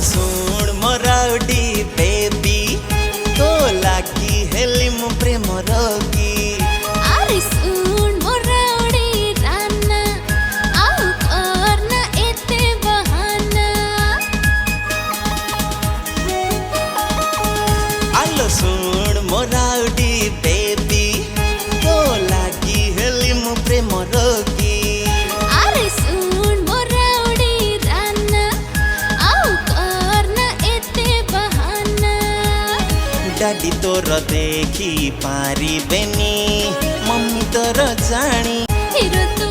सुन मो rowdy baby तो लागी हेली मु प्रेम रोगी। अरे सुन मो राउडी राना आउ करना एते बहाना। आलो सुन मो राउडी बेबी तो लागी हेली मु प्रेम रोगी। अरे सुन मो राउडी राना आउ करना एते बहाना। डैडी तोर देखी पारी बेनी मम्मी तोर जानी हिरो तू